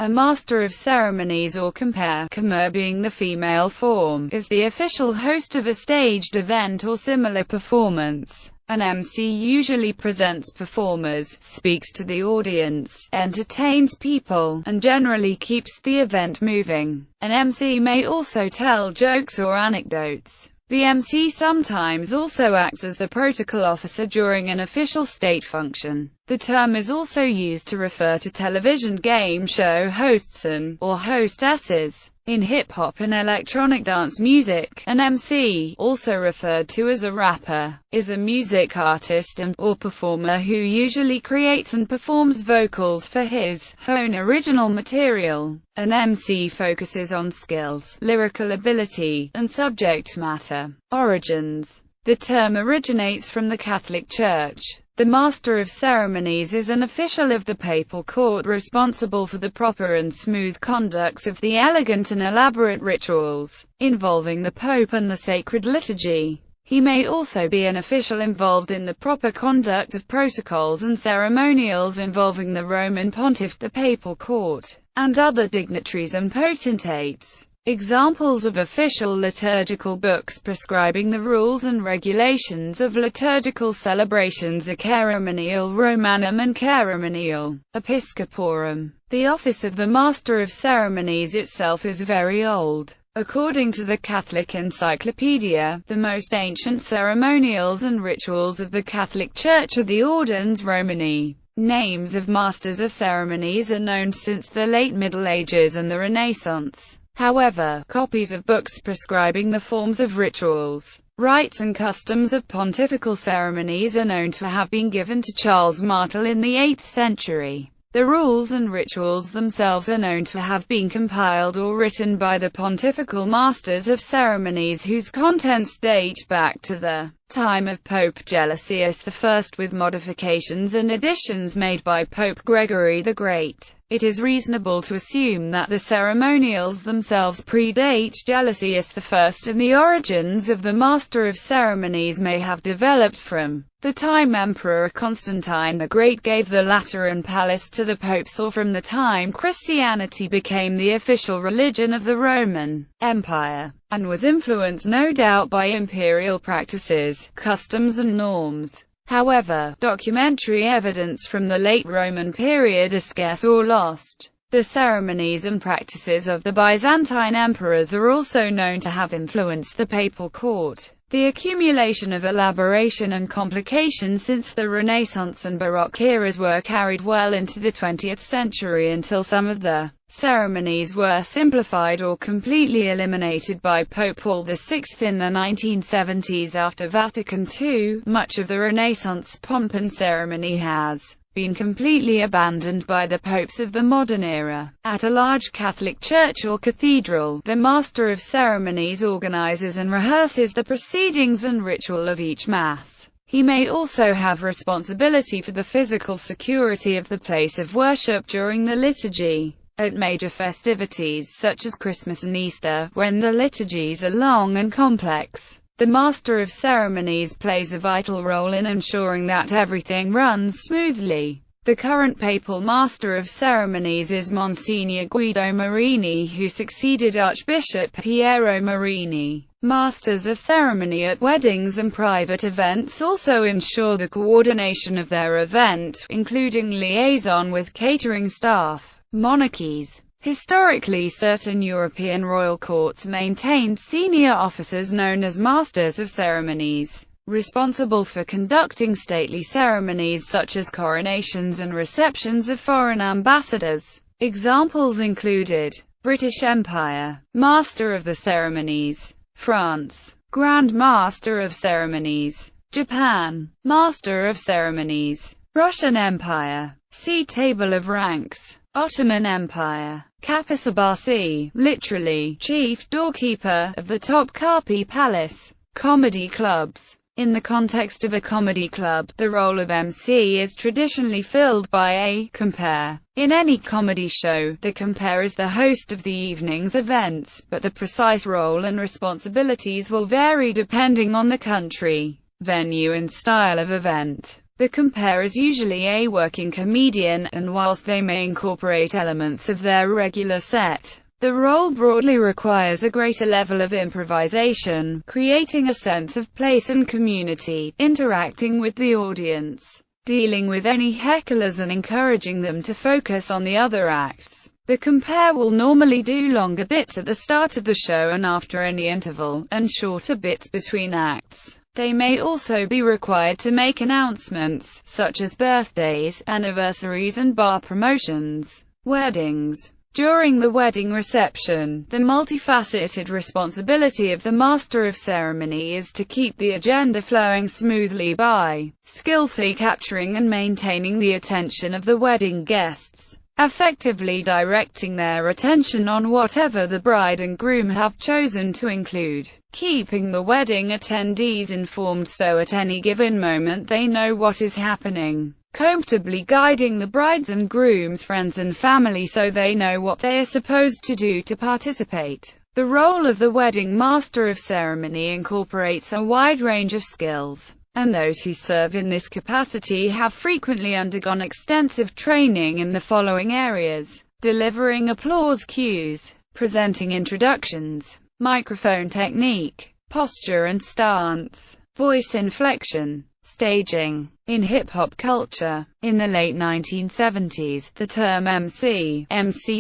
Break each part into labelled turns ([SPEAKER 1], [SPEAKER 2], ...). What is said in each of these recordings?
[SPEAKER 1] A master of ceremonies, or compere being the female form, is the official host of a staged event or similar performance. An MC usually presents performers, speaks to the audience, entertains people, and generally keeps the event moving. An MC may also tell jokes or anecdotes. The MC sometimes also acts as the protocol officer during an official state function. The term is also used to refer to television game show hosts or hostesses. In hip-hop and electronic dance music, an MC, also referred to as a rapper, is a music artist or performer who usually creates and performs vocals for his own original material. An MC focuses on skills, lyrical ability, and subject matter. Origins. The term originates from the Catholic Church. The Master of Ceremonies is an official of the papal court responsible for the proper and smooth conduct of the elegant and elaborate rituals involving the Pope and the sacred liturgy. He may also be an official involved in the proper conduct of protocols and ceremonials involving the Roman Pontiff, the papal court, and other dignitaries and potentates. Examples of official liturgical books prescribing the rules and regulations of liturgical celebrations are Ceremonial Romanum and Ceremonial Episcoporum. The office of the Master of Ceremonies itself is very old. According to the Catholic Encyclopedia, the most ancient ceremonials and rituals of the Catholic Church are the Ordines Romani. Names of Masters of Ceremonies are known since the late Middle Ages and the Renaissance. However, copies of books prescribing the forms of rituals, rites and customs of pontifical ceremonies are known to have been given to Charles Martel in the 8th century. The rules and rituals themselves are known to have been compiled or written by the pontifical masters of ceremonies whose contents date back to the time of Pope Gelasius I, with modifications and additions made by Pope Gregory the Great. It is reasonable to assume that the ceremonials themselves predate Gelasius I, and the origins of the Master of Ceremonies may have developed from the time Emperor Constantine the Great gave the Lateran Palace to the popes, or from the time Christianity became the official religion of the Roman Empire, and was influenced no doubt by imperial practices, customs and norms. However, documentary evidence from the late Roman period is scarce or lost. The ceremonies and practices of the Byzantine emperors are also known to have influenced the papal court. The accumulation of elaboration and complication since the Renaissance and Baroque eras were carried well into the 20th century until some of the ceremonies were simplified or completely eliminated by Pope Paul VI in the 1970s after Vatican II. Much of the Renaissance pomp and ceremony has been completely abandoned by the popes of the modern era. At a large Catholic church or cathedral, the Master of Ceremonies organizes and rehearses the proceedings and ritual of each Mass. He may also have responsibility for the physical security of the place of worship during the liturgy. At major festivities such as Christmas and Easter, when the liturgies are long and complex, the Master of Ceremonies plays a vital role in ensuring that everything runs smoothly. The current papal Master of Ceremonies is Monsignor Guido Marini, who succeeded Archbishop Piero Marini. Masters of ceremony at weddings and private events also ensure the coordination of their event, including liaison with catering staff. Monarchies. Historically, certain European royal courts maintained senior officers known as Masters of Ceremonies, responsible for conducting stately ceremonies such as coronations and receptions of foreign ambassadors. Examples included British Empire, Master of the Ceremonies; France, Grand Master of Ceremonies; Japan, Master of Ceremonies; Russian Empire. See Table of Ranks. Ottoman Empire. Kapısabası, literally, chief doorkeeper, of the Topkapi Palace. Comedy clubs. In the context of a comedy club, the role of MC is traditionally filled by a compere. In any comedy show, the compere is the host of the evening's events, but the precise role and responsibilities will vary depending on the country, venue and style of event. The compere is usually a working comedian, and whilst they may incorporate elements of their regular set, the role broadly requires a greater level of improvisation, creating a sense of place and community, interacting with the audience, dealing with any hecklers and encouraging them to focus on the other acts. The compere will normally do longer bits at the start of the show and after any interval, and shorter bits between acts. They may also be required to make announcements, such as birthdays, anniversaries and bar promotions. Weddings. During the wedding reception, the multifaceted responsibility of the master of ceremony is to keep the agenda flowing smoothly by skillfully capturing and maintaining the attention of the wedding guests, effectively directing their attention on whatever the bride and groom have chosen to include, keeping the wedding attendees informed so at any given moment they know what is happening, comfortably guiding the bride's and groom's friends and family so they know what they are supposed to do to participate. The role of the wedding master of ceremony incorporates a wide range of skills, and those who serve in this capacity have frequently undergone extensive training in the following areas: delivering applause cues, presenting introductions, microphone technique, posture and stance, voice inflection, staging. In hip-hop culture, in the late 1970s, the term MC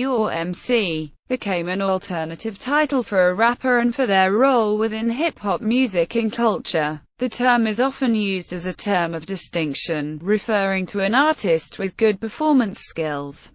[SPEAKER 1] or MC, became an alternative title for a rapper and for their role within hip-hop music and culture. The term is often used as a term of distinction, referring to an artist with good performance skills.